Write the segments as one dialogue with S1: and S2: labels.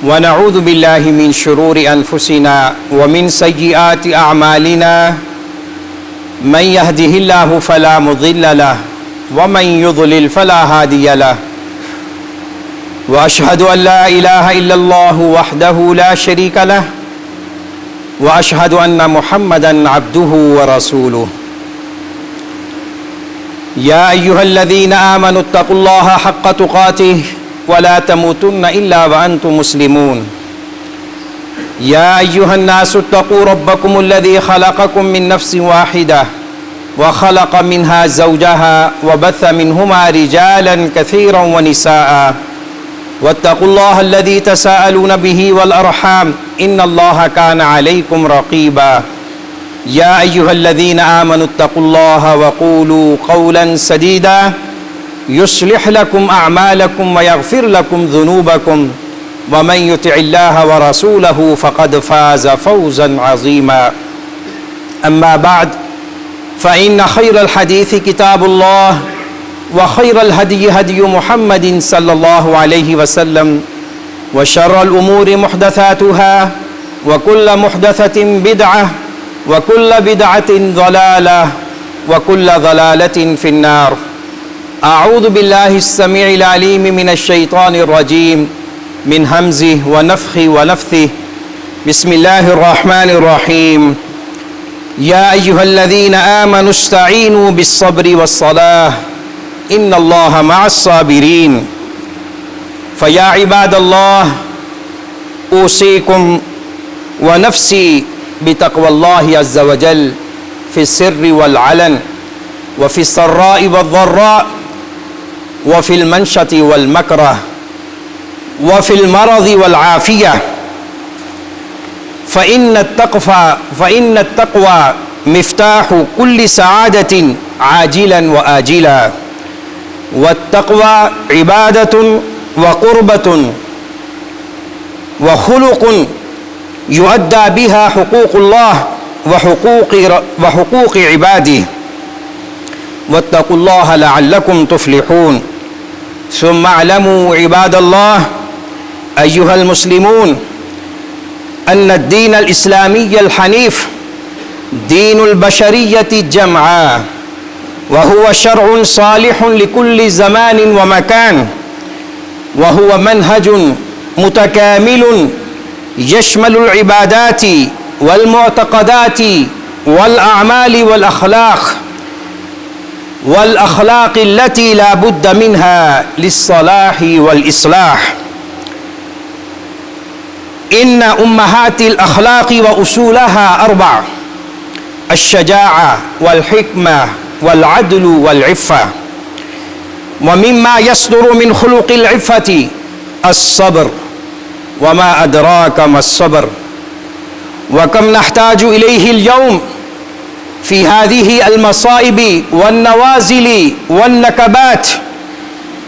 S1: वनऊज़ु बिल्लाहि मिन शुरूरि अनफुसिना व मिन सय्यिआति अअमालिना मन यहदिहिल्लाहु फला मुज़िल्ल लहु व मन युज़लिल फला हादिय लहु व अशहदु अन ला इलाहा इल्लल्लाहु वहदहु ला शरीक लहु व अशहदु अन्न मुहम्मदन अब्दुहु व रसूलुहु। या अय्युहल्लज़ीना आमनुत्तक़ुल्लाहा हक़्क़ तुक़ातिहि वला तमूतुन्न इल्ला व अंतुम मुस्लिमून। या अय्युहन्नासुत्तक़ू रब्बकुमुल्लज़ी ख़लक़कुम मिन नफ्सिन वाहिदा व ख़लक़ मिन्हा ज़ौजहा व बस्स मिन्हुमा रिजालन कसीरन व निसाअ वत्तक़ुल्लाहल्लज़ी तसाअलून बिही वल अर्हाम इन्नल्लाहा कान अलैकुम रक़ीबा। या अय्युहल्लज़ीना आमनुत्तक़ुल्लाहा व क़ूलू क़ौलन सदीदा युस्लिह लकुम अअमालकुम व यग़फ़िर लकुम ज़ुनूबकुम व मन युतिइल्लाहा व रसूलहु फ़क़द फ़ाज़ फ़ौज़न अज़ीमा। अम्मा बअद फ़इन्न ख़ैरल हदीस किताबुल्लाह व ख़ैरल हदी हदी मुहम्मदिन सल्लल्लाहु अलैहि वसल्लम व शर्रल उमूरि मुहदसातुहा व कुल्ल मुहदसतिन बिदअह व कुल्ल बिदअतिन ज़लालह व कुल्ल ज़लालतिन फ़िन्नार। अऊज़ु बिल्लाहिस्समीइल अलीम मिनश शैतानिर रजीम मिन हमज़िहि व नफ़्ख़िहि व नफ़्थिहि। बिस्मिल्लाहिर रहमानिर रहीम। या अय्युहल्लज़ीना आमनुस्तईनू बिस्सब्रि वस्सलाह इन्नल्लाहा मअस्साबिरीन। फ़या इबादल्लाह ऊसीकुम व नफ़्सी बितक़्वल्लाहि अज़्ज़ व जल फ़िस्सिर्रि वल अलन व फ़िस्सर्राइ वद्दर्रा व फ़िल मनशति वल मकरह व फ़िल मरज़ि वल आफ़िया। फ़इन्न तक़वा मिफ़्ताहु कुल्लि सआदतिन आजिलन व आजिला वत्तक़वा इबादतुन व क़ुर्बतुन व खुलुक़ुन युअद्दा बिहा हुक़ूक़ुल्लाह व हुक़ूक़ इबादिह वत्तक़ुल्लाह लअल्लकुम तुफ़्लिहून। सुम्मा अअलमू इबादल्लाह अय्युहल मुस्लिमून अन्न दीनल इस्लामिय्यल हनीफ़ दीनुल बशरिय्यति जमआ व हुवा शरउन सालिहुन लिकुल्लि ज़मानिन व मकान व हुवा मनहजुन मुतकामिलुन यशमलुल इबादाति वल मुअतक़दाति वल अअमालि वल अख़लाक़ि अल्लती ला बुद्द मिन्हा लिस्सलाहि वल इस्लाह। इन्न उम्महातिल अख़लाक़ि व उसूलहा अर्बअ अश्शजाअ वल हिक्मा वल अदलु वल इफ़्फ़ा व मिम्मा यस्दुरु मिन खुलुक़िल इफ़्फ़ति अस्सब्र व मा अदराका मस्सब्र व कम नहताजु इलैहिल यौम फ़ी हाज़िहि अल मसाइबि वन नवाज़िलि वन नकबात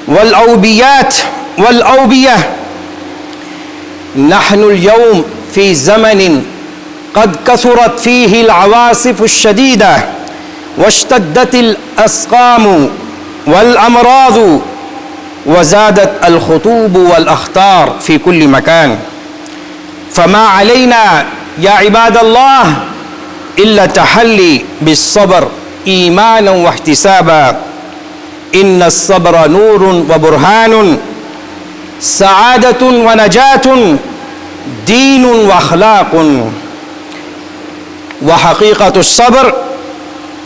S1: वल औबियात वल औबियह। नहनुल यौम फ़ी ज़मनिन क़द कसरत फ़ीहिल अवासिफ़ुश शदीदा वश्तद्दतिल अस्क़ामु वल अमराज़ु वज़ादत अल ख़ुतूब वल अख़तार फ़ी कुल्लि मकान। फ़मा अलैना या इबादल्लाह इल्ला तहल्ली बिस्सब्र ईमानन व इह्तिसाबा। इन्नस्सब्र नूरुन व बुरहानुन सआदतुन व नजातुन दीनुन व अख़लाक़ुन। व हक़ीक़तुस्सब्र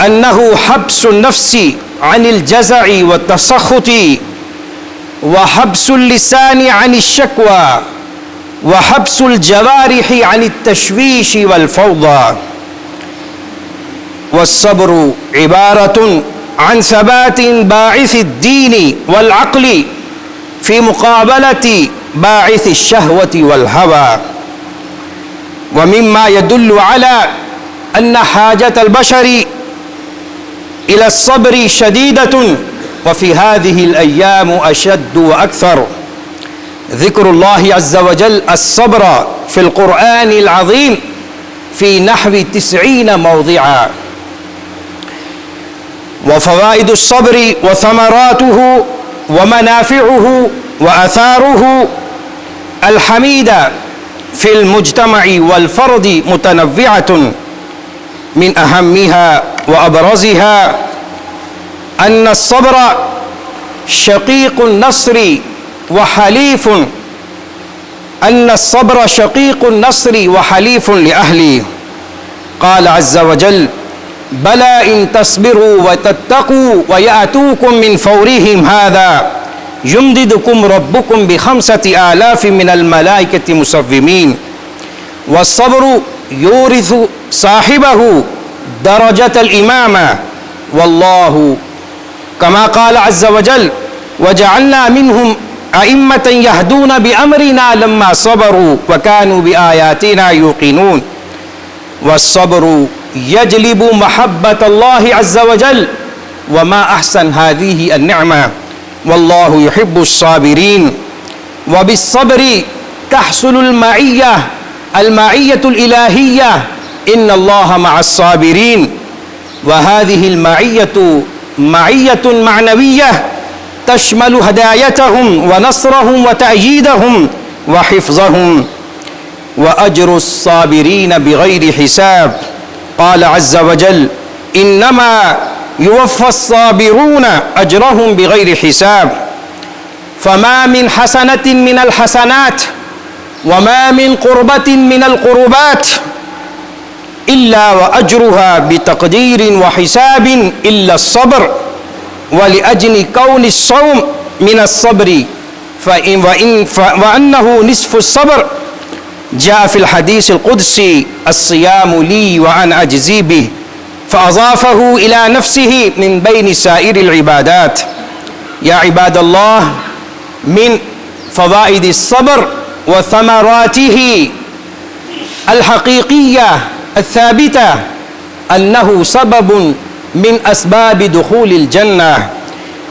S1: अन्नहु हब्सुन नफ्सी अनिल जज़अि व तसख़्ख़ुति व हब्सुल लिसानि अनिश शक्वा व हब्सुल जवारिहि अनित तशवीशि वल फ़ौज़ा। वस्सब्रु इबारतुन अन सबातिन बाइसिद दीनी वल अक़्लि फ़ी मुक़ाबलति बाइसिश शहवति वल हवा। व मिम्मा यदुल्लु अला अन्न हाजतल बशरी इला सब्रि शदीदतुन व फ़ी हाज़िहिल अय्याम अशद्दु व अक्सर। ज़िक्रुल्लाहि अज़्ज़ व जल अस्सब्र फ़िल क़ुरआनिल अज़ीम फ़ी नहवी 90 मौज़िअ। व फ़वाइदुस्सब्रि व समरातुहु व मनाफ़िउहु व आसारुहु الحميدة في المجتمع والفرد متنوعة، من أهمها وأبرزها أن الصبر شقيق النصر وحليف، أن الصبر شقيق النصر وحليف لأهله. قال عز وجل: بلى إن تصبروا وتتقوا ويأتوكم من فورهم هذا يمددكم ربكم ب5,000 من الملائكة مسومين. والصبر يورث صاحبه درجة الإمامة، والله كما قال عز وجل: وجعلنا منهم أئمة يهدون بأمرنا لما صبروا وكانوا بآياتنا يوقنون. والصبر يجلب محبة الله عز وجل، وما أحسن هذه النعمة، والله يحب الصابرين. وبالصبر تحصل المعية الإلهية، إن الله مع الصابرين. وهذه المعية معية معنوية تشمل هدايتهم ونصرهم وتأييدهم وحفظهم. وأجر الصابرين بغير حساب. قال عز وجل: إنما يوفى الصابرون أجرهم بغير حساب. فما من حسنة من الحسنات وما من قربة من القربات إلا وأجرها بتقدير وحساب إلا الصبر، ولأجل كون الصوم من الصبر وأنه نصف الصبر، جاء في الحديث القدسي: الصيام لي وأنا أجزي به، فأضافه إلى نفسه من بين سائر العبادات. يا عباد الله، من فوائد الصبر وثمراته الحقيقية الثابتة أنه سبب من أسباب دخول الجنة،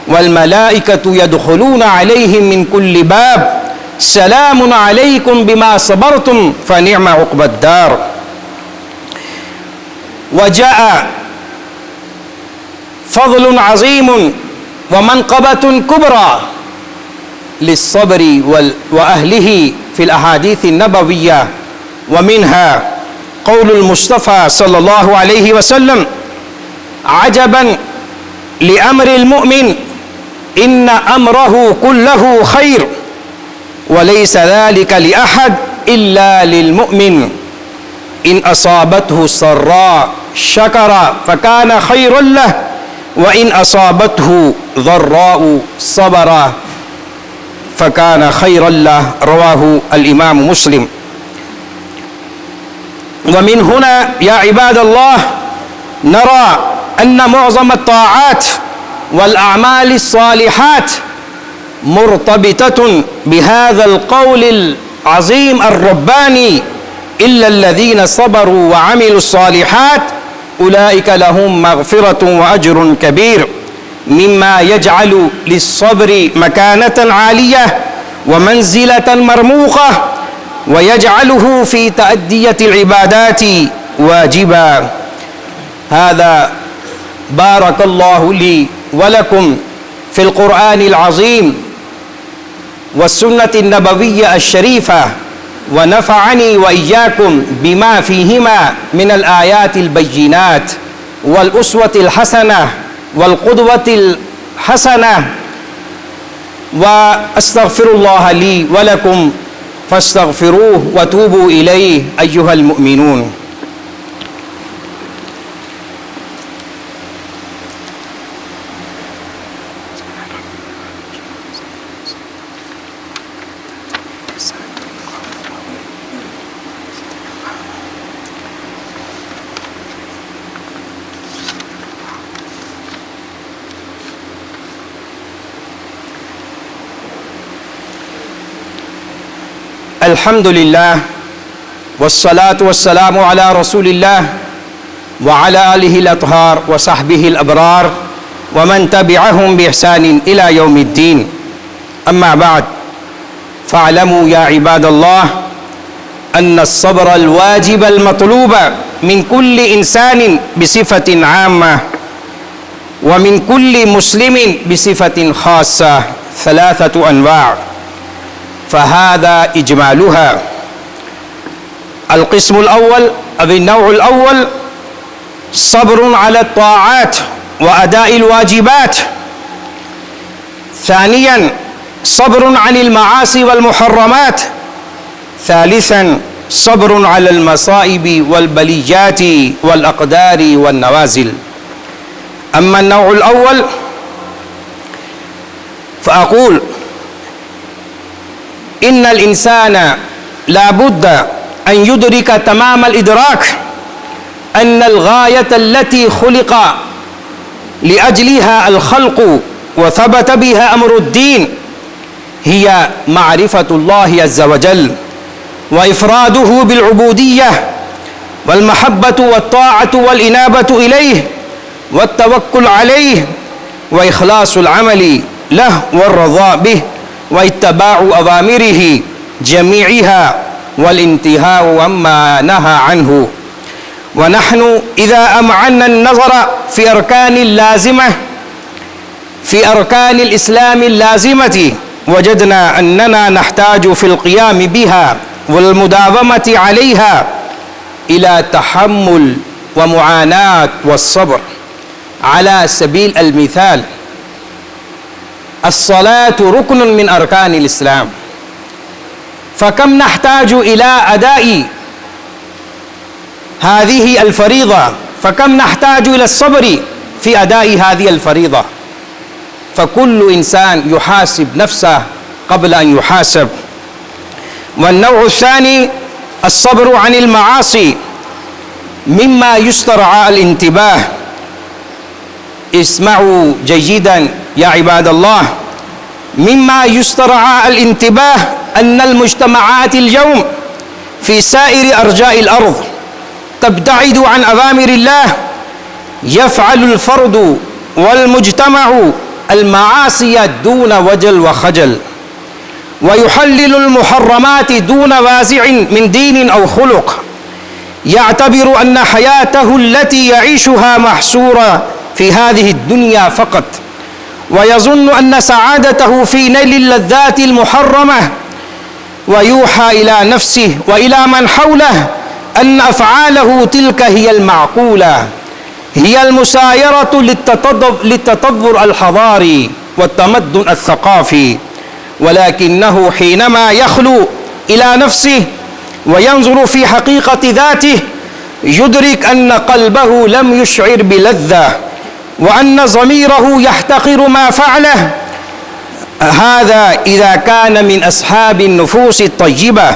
S1: والملائكة يدخلون عليهم من كل باب: سلام عليكم بما صبرتم فنعم عقبى الدار. وجاء فضل عظيم ومنقبة كبرى للصبر وأهله في الأحاديث النبوية، ومنها قول المصطفى صلى الله عليه وسلم: عجبا لأمر المؤمن إن أمره كله خير وليس ذلك لأحد إلا للمؤمن، إن أصابته سراء شكر فكان خيرا له وإن أصابته ضراء صبر فكان خيرا له. رواه الإمام مسلم. ومن هنا يا عباد الله نرى أن معظم الطاعات والأعمال الصالحات مرتبطة بهذا القول العظيم الرباني: إلا الذين صبروا وعملوا الصالحات أولئك لهم مغفرة وأجر كبير، مما يجعل للصبر مكانة عالية ومنزلة مرموقة، ويجعله في تأدية العبادات واجبا. هذا بارك الله لي ولكم في القرآن العظيم والسنة النبوية الشريفة، ونفعني وإياكم بما فيهما من الآيات البينات والأسوة الحسنة والقدوة الحسنة. وأستغفر الله لي ولكم فاستغفروه وتوبوا إليه أيها المؤمنون. الحمد لله والصلاة والسلام على رسول الله وعلى آله الأطهار وصحبه الأبرار ومن تبعهم بإحسان إلى يوم الدين. أما بعد، فاعلموا يا عباد الله أن الصبر الواجب المطلوب من كل إنسان بصفة عامة ومن كل مسلم بصفة خاصة 3 أنواع. फ़हादा इजमालुहा। अल-क़िस्मुल अव्वल अव-नौउल अव्वल सब्रुन अला त्ताआत व अदाइल वाजिबात। सानियन सब्रुन अनिल मआसी वल मुहर्रमात। सालिसन सब्रुन अलल मसाइबी वल बलियाती वल अक़दारी वन नवाज़िल। अम्मा नौउल अव्वल फ़अक़ूल इन्नल इंसान ला बुद्द अन युद्रिक तमामल इदराक अन्नल गायत अल्लती खुलिक़ा लिअजलिहा अल खल्क़ु व सबत बिहा अम्रुद्दीन हिया मारिफतुल्लाहि अज़्ज़ा व जल व इफ़रादुहु बिल उबूदिय्यह वल महब्बतु वत्ताअतु वल इनाबतु इलैहि वत्तवक्कुल अलैहि व इख़लासुल अमली लहु वर्रज़ा बिहि व इत्तिबाउ अवामिरिही जमीइहा वल इंतिहाउ अम्मा नहा अन्हु। व नहनु इज़ा अमअन्ना अन-नज़र फ़ी अरकानिल लाज़िमह फ़ी अरकानिल इस्लामिल लाज़िमति वजदना अन्नना नहताजु फ़िल क़ियाम बिहा वल मुदावमति अलैहा इला तहम्मुल व मुआनात व सब्र। अला सबील अल मिसाल अस्सलातु रुक्नुन मिन अरकानिल इस्लाम फ़कम नहताजु इला अदाई हाज़िही अल फ़रीज़ा फ़कम नहताजु इला सब्री फ़ी अदाई हाज़िही अल फ़रीज़ा। फ़कुल्लु इंसान युहासिब नफ़्सह क़ब्ल अन युहासब। वन्नौउ अस्सानी अस्सब्रु अनिल मआसी मिम्मा युस्तरअ अल इंतिबाह। इस्मअू जय्यिदन या इबादल्लाह मिम्मा युस्तरअ अल इंतिबाह अन्नल मुज्तमआतिल यौम फ़ी साइरि अर्जाइल अर्ज़ तब्तइदु अन अवामिरिल्लाह यफ़अलुल फ़र्दु वल मुज्तमअु अल मआसिया दून वजल व खजल व युहल्लिलुल मुहर्रमाति दून वाज़िइन मिन दीनिन औ खुलुक़ यअतबिरु अन्न हयातहु अल्लती यईशुहा महसूरा फ़ी हाज़िहि दुनिया फ़क़त व यज़ुन्नु अन्न सआदतहु फ़ी नैलिल लज़्ज़ातिल मुहर्रमह व यूहा इला नफ़्सिहि व इला मन हौलह अन्न अफ़आलहु तिल्का हियल माक़ूला हियल मुसायरतु लित्ततव्वुर अल हज़ारी व तमद्दुन अल सक़ाफ़ी वलाकिन्नहु हीनमा यख़्लु इला नफ़्सिहि व यंज़ुरु फ़ी हक़ीक़ति ज़ातिहि युद्रिक अन्न क़ल्बहु लम युशइर बिलज़्ज़ह व अन्न ज़मीरहु यहतक़िरु मा फ़अलह। हाज़ा इज़ा कान मिन अस्हाबिन नुफ़ूसित तय्यिबा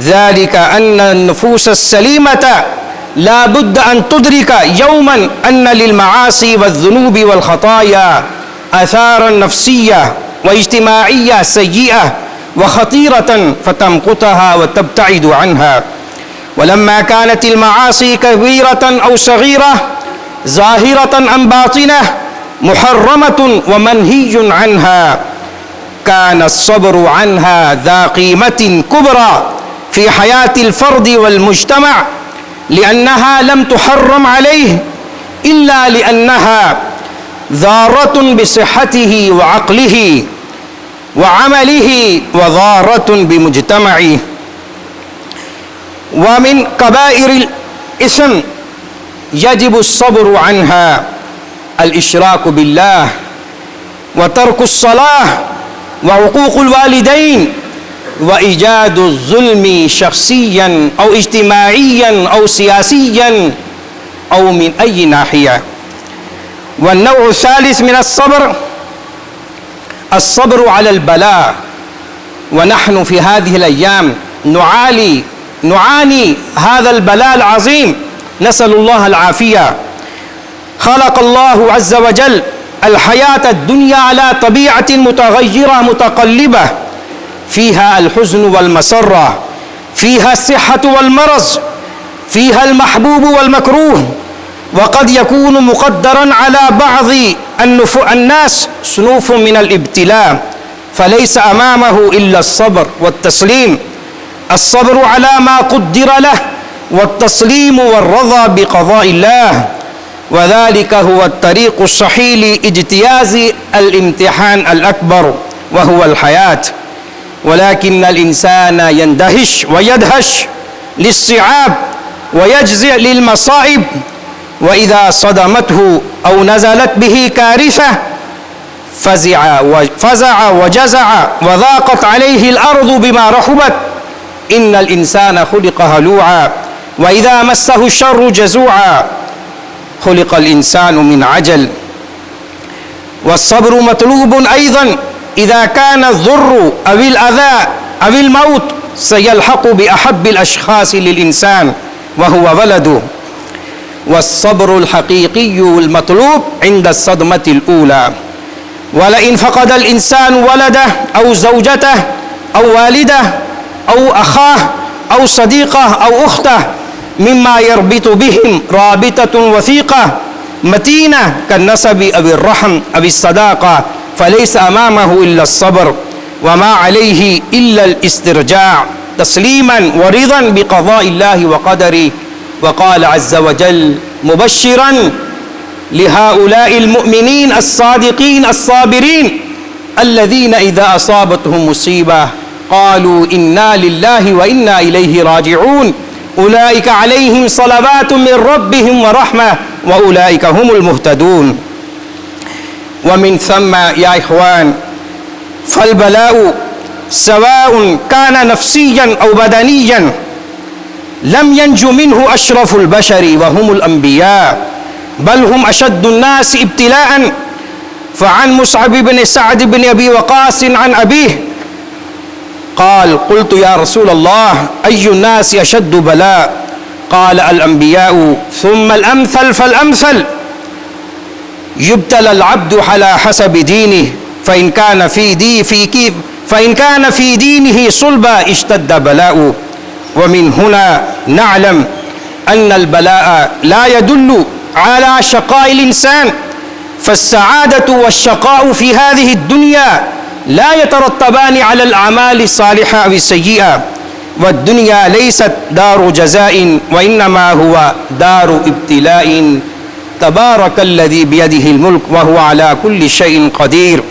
S1: ज़ालिका अन्न नुफ़ूस अस्सलीमत ला बुद्द अन तुद्रिका यौमन अन्न लिल मआसी वज़्ज़ुनूबि वल ख़ताया आसारन नफ़्सिय्या व इज्तिमाइय्या सय्यिअह व ख़तीरतन फ़तमक़ुतहा व तब्तइदु अन्हा। वलम्मा कानतिल मआसी कबीरतन औ सग़ीरा ज़ाहिरतन अम बातिनह मुहर्रमतुन व मनहिय्युन अन्हा कान अस्सब्रु अन्हा ज़ा क़ीमतिन कुबरा फ़ी हयातिल फ़र्दि वल मुज्तमअ लिअन्नहा लम तुहर्रम अलैहि इल्ला लिअन्नहा ज़ारतुन बिसिहतिही व अक़लिही व अमलिही व ज़ारतुन बिमुज्तमइही। व मिन कबाइरिल इस्म यजिबु अस्सब्रु अन्हा अल इशराकु बिल्लाह व तर्कुस सलाह व हुकूकुल वालिदैन व इजादु ज़ुल्मी शख़्सिय्यन औ इज्तिमाइय्यन औ सियासिय्यन औ मिन अय्यि नाहिया। वन्नौउ सालिस मिन अस्सब्र अस्सब्रु अलल बला व नहनु फ़ी हाज़िहिल अय्याम नुआनी हाज़ल बला अल अज़ीम नसअलुल्लाह अल आफ़िया। ख़लक़ल्लाहु अज़्ज़ व जल अल हयात अद-दुनिया अला तबीअतिन मुतग़य्यिरा मुतक़ल्लिबा फ़ीहा अल हुज़्न वल मसर्रा फ़ीहा अस्सिह्हतु वल मरज़ फ़ीहा अल महबूब वल मकरूह व क़द यकूनु मुक़द्दरन अला बअज़ि अन्नास सुनूफ़ुन मिनल इब्तिला फ़लैसा अमामहु इल्ला अस्सब्र वत्तस्लीम। अस्सब्रु अला मा क़ुद्दिरा लहु वत्तस्लीमु वर्रज़ा बिक़ज़ाइल्लाह व ज़ालिका हुवा अत-तरीक़ु अस्सहीह लिइज्तियाज़ि अल-इम्तिहान अल-अकबर व हुवा अल-हयात। वलाकिन्नल इंसान यंदहिश व यदहश लिस्सिआब व यजज़ि लिलमसाइब व इज़ा सदमतहु औ नज़लत बिही कारिसा फज़िअ व जज़अ व ज़ाक़त अलैहिल अर्ज़ु बिमा रहुबत इन्नल इंसान खुलिक़ हलूआ व इज़ा मस्सहु शर्रु जज़ूआ खुलिक़ल इंसानु मिन अजल वस्सब्रु मतलूबुन अयज़न इज़ा कान ज़ुर्रु अविल अज़ा अविल मौत सयल्हक़ु बिअहब्बिल अशख़ासि लिल इंसान व हुवा वलदुहु वस्सब्रुल हक़ीक़ियुल मतलूब इंद अस्सदमतिल ऊला वलइन फ़क़दल इंसानु वलदह औ ज़ौजतह औ वालिदह औ अख़ाह औ सदीक़ह औ उख़्तह मिम्मा यरबितु बिहिम राबिततुन वसीक़ह मतीना कन्नसबि अविर रहम अविस सदाक़ा फलैस अमामहु इल्ला अस्सब्र वमा अलैहि इल्ला इस्तिरजा तस्लीमन व रिज़न बिक़ज़ाइल्लाहि व क़दरिही वक़ाल अज़्ज़ व जल मुबश्शिरन लिहाउलाइल मुअमिनीन अस्सादिक़ीन अस्साबिरीन अल्लज़ीना इज़ा असाबतहुम मुसीबह क़ालू इन्ना लिल्लाहि व इन्ना इलैहि राजिऊन उलाइका अलैहिम सलवातुम मिर रब्बिहिम व रहमह व उलाइका हुमुल मुहतदून व मिन थम्मा या इख़वान फल बलाउ सवाउन काना नफ्सियन औ बदनियन लम यंजु मिन्हु अशरफुल बशरी व हुमुल अंबिया बल हुम अशद्दुन नास इब्तिलाअन फ़अन मुसअब इब्न सअद इब्न अबी वक़ास अन अबीह क़ाल क़ुल्तु या रसूल अल्लाह अय्युन नासि अशद्दु बला क़ाल अल अंबियाउ सुम्मल अमसल फल अमसल युब्तला अल अब्दु अला हसबि दीनिहि फ़इन कान फ़ी दीनिहि सुल्बा इश्तद्द बलाउ व मिन हुना नअलम अन्नल बलाअ ला यदुल्लु अला शक़ाइल इंसान फ़स्सआदतु वश्शक़ाउ फ़ी हाज़िहि दुनिया ला यतरत्तबानि अलल अमालि सालिहा व सय्यिआ वद्दुनिया लैसत दारु जज़ाइन व इन्नमा हुवा दारु इब्तिलाइन तबारकल्लज़ी बियदिहिल मुल्क व हुवा अला कुल्लि शैइन क़दीर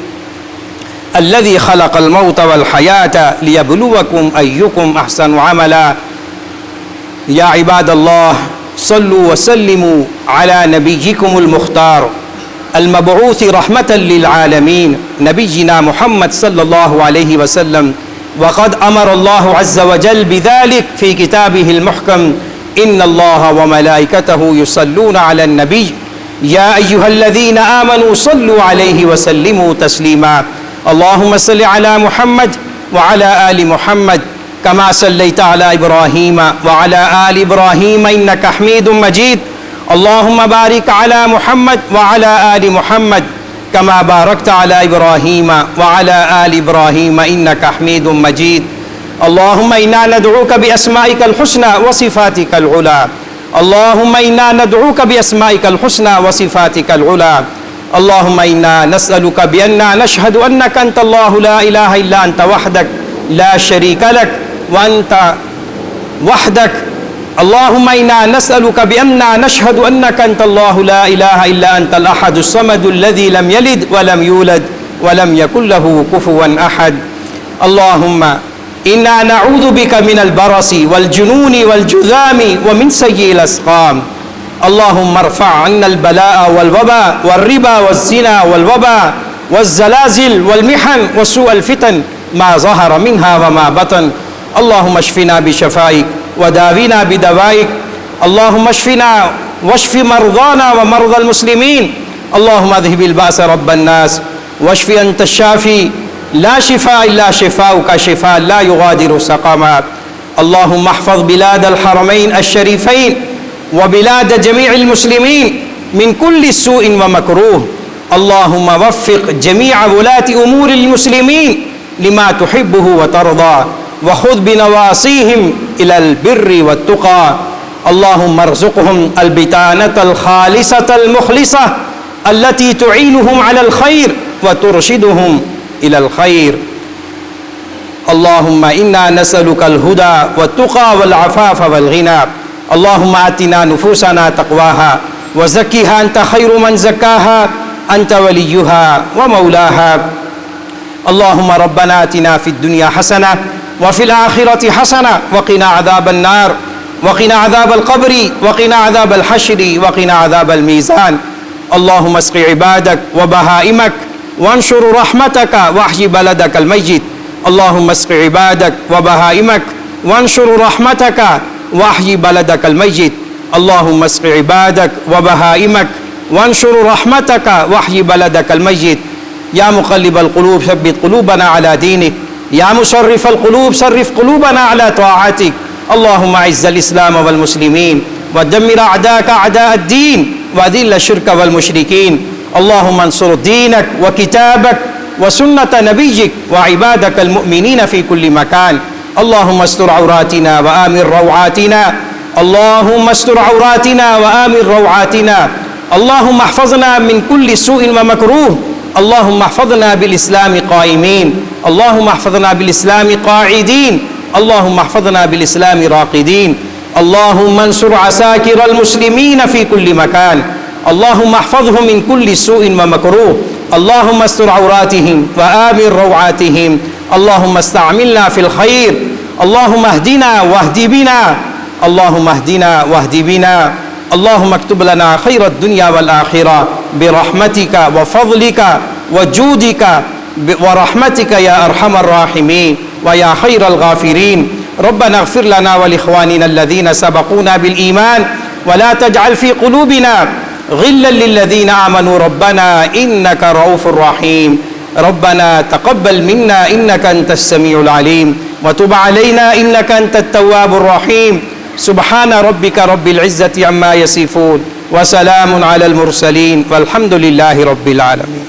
S1: अल्लज़ी ख़लक़ल मौत वल हयात लियब्लुवकुम अय्युकुम अहसनु अमला या इबादल्लाह सल्लु व सल्लिमू अला नबिय्यिकुमुल मुख्तार अल मबऊस रहमतल लिल आलमीन नबिय्यिना मुहम्मद सल्लल्लाहु अलैहि वसल्लम वक़द अमरल्लाहु अज़्ज़ व जल बिज़ालिक फ़ी किताबिहिल मुहकम इन्नल्लाह व मलाइकतहु युसल्लूना अलन नबिय्य या अय्युहल्लज़ीना आमनू सल्लु अलैहि व सल्लिमू तस्लीमा अल्लाहुम्मा सल्लि अला मुहम्मद व अला आलि मुहम्मद कमा सल्लैता अला इब्राहीम व अला आलि इब्राहीम इन्नका हमीदुम मजीद अल्लाहुम्मा बारिक अला मुहम्मद व अला आलि मुहम्मद कमा बारकता अला इब्राहीम व अला आलि इब्राहीम इन्नका हमीदुम मजीद अल्लाहुम्मा इन्ना नदउका बिअस्माइकल हुस्ना व सिफातिकल उला अल्लाहुम्मा इन्ना नदउका बिअस्माइकल हुस्ना व सिफातिकल उला अल्लाहुम्मा इन्ना नस्अलुका बिअन्ना नशहदु अन्नका अंतल्लाहु ला इलाहा इल्ला अंता वहदक ला शरीका लक व अंता वहदक अल्लाहुम्मा इन्ना नस्अलुका बिअन्ना नशहदु अन्नका अंतल्लाहु ला इलाहा इल्ला अंतल अहदुस समदुल्लज़ी लम यलिद व लम यूलद व लम यकुल लहु कुफुवन अहद अल्लाहुम्मा इन्ना नऊज़ु बिका मिनल बरसी वल जुनूनि वल जुज़ामी व मिन सय्यिल अस्क़ाम अल्लाहुम्मा अर्फ़अ अन्नल बलाअ वल वबा वल रिबा वज़्ज़िना वल वबा वज़्ज़लाज़िल वल मिहन व सूअल फ़ितन मा ज़हर मिन्हा व मा बतन अल्लाहुम्मा अश्फ़िना बिशफ़ाइक व दावीना बिदवाइक अल्लाहुम्मा अश्फ़िना वश्फ़ि मरज़ाना व मरज़ल मुस्लिमीन अल्लाहुम्मा अज़हिबिल बाअस रब्बन नास वश्फ़ि अंत शाफ़ी ला शिफ़ा इल्ला शिफ़ाउका शिफ़ा ला युगादिरु सक़मा अल्लाहुम्मा अहफ़ज़ बिलादल हरमैन अश्शरीफ़ैन व बिलाद जमीइल मुस्लिमीन मिन कुल्लि सूइन व मकरूह अल्लाहुम्मा वफ़्फ़िक़ जमीअ वुलाति उमूरिल मुस्लिमीन लिमा तुहिब्बुहु व तर्दा व खुज़ बिनवासीहिम इलल बिर्रि वत्तुक़ा अल्लाहुम्मा अर्ज़ुक़हुम अल बितानतल ख़ालिसतल मुख़लिसा अल्लती तुईनुहुम अलल खैर व तुरशिदुहुम इलल खैर अल्लाहुम्मा इन्ना नसअलुकल हुदा वत्तुक़ा वल अफ़ाफ़ वल ग़िना अल्लाहुम्मा आतिना नुफूसना तक़वाहा व ज़क्किहा अंता खैरु मन ज़क्काहा अंता वलियुहा व मौलाहा اللهم ربنا آتنا في الدنيا حسنة وفي الآخرة حسنة وقنا عذاب النار وقنا عذاب القبر وقنا عذاب الحشر وقنا عذاب الميزان. اللهم اسق عبادك وبهائمك وانشر رحمتك واحيي بلدك الميت. اللهم اسق عبادك وبهائمك وانشر رحمتك واحيي بلدك الميت. اللهم اسق عبادك وبهائمك وانشر رحمتك واحيي بلدك الميت. يا مقلب القلوب ثبت قلوبنا على دينك. يا مصرف القلوب صرف قلوبنا على طاعتك. اللهم اعز الإسلام والمسلمين ودمر أعداءك أعداء الدين وأذل الشرك والمشركين. اللهم انصر دينك وكتابك وسنة نبيك وعبادك المؤمنين في كل مكان. اللهم استر عوراتنا وآمن روعاتنا. اللهم استر عوراتنا وآمن روعاتنا. اللهم احفظنا من كل سوء ومكروه. اللهم احفظنا بالإسلام قائمين. اللهم احفظنا بالإسلام قاعدين. اللهم احفظنا بالإسلام راقدين. اللهم انصر عساكر المسلمين في كل مكان. اللهم احفظهم من كل سوء ومكروه. اللهم استر عوراتهم وآمن روعاتهم. اللهم استعملنا في الخير. اللهم اهدنا واهد بنا. اللهم اهدنا واهد بنا. اللهم اكتب لنا خير الدنيا والآخرة برحمتك وفضلك وجودك ورحمتك يا أرحم الراحمين ويا خير الغافرين. ربنا اغفر لنا ولإخواننا الذين سبقونا بالإيمان ولا تجعل في قلوبنا غلا للذين آمنوا ربنا إنك رؤوف رحيم. ربنا تقبل منا إنك أنت السميع العليم وتب علينا إنك أنت التواب الرحيم. سبحان ربك رب العزة عما يصفون وسلام على المرسلين والحمد لله رب العالمين.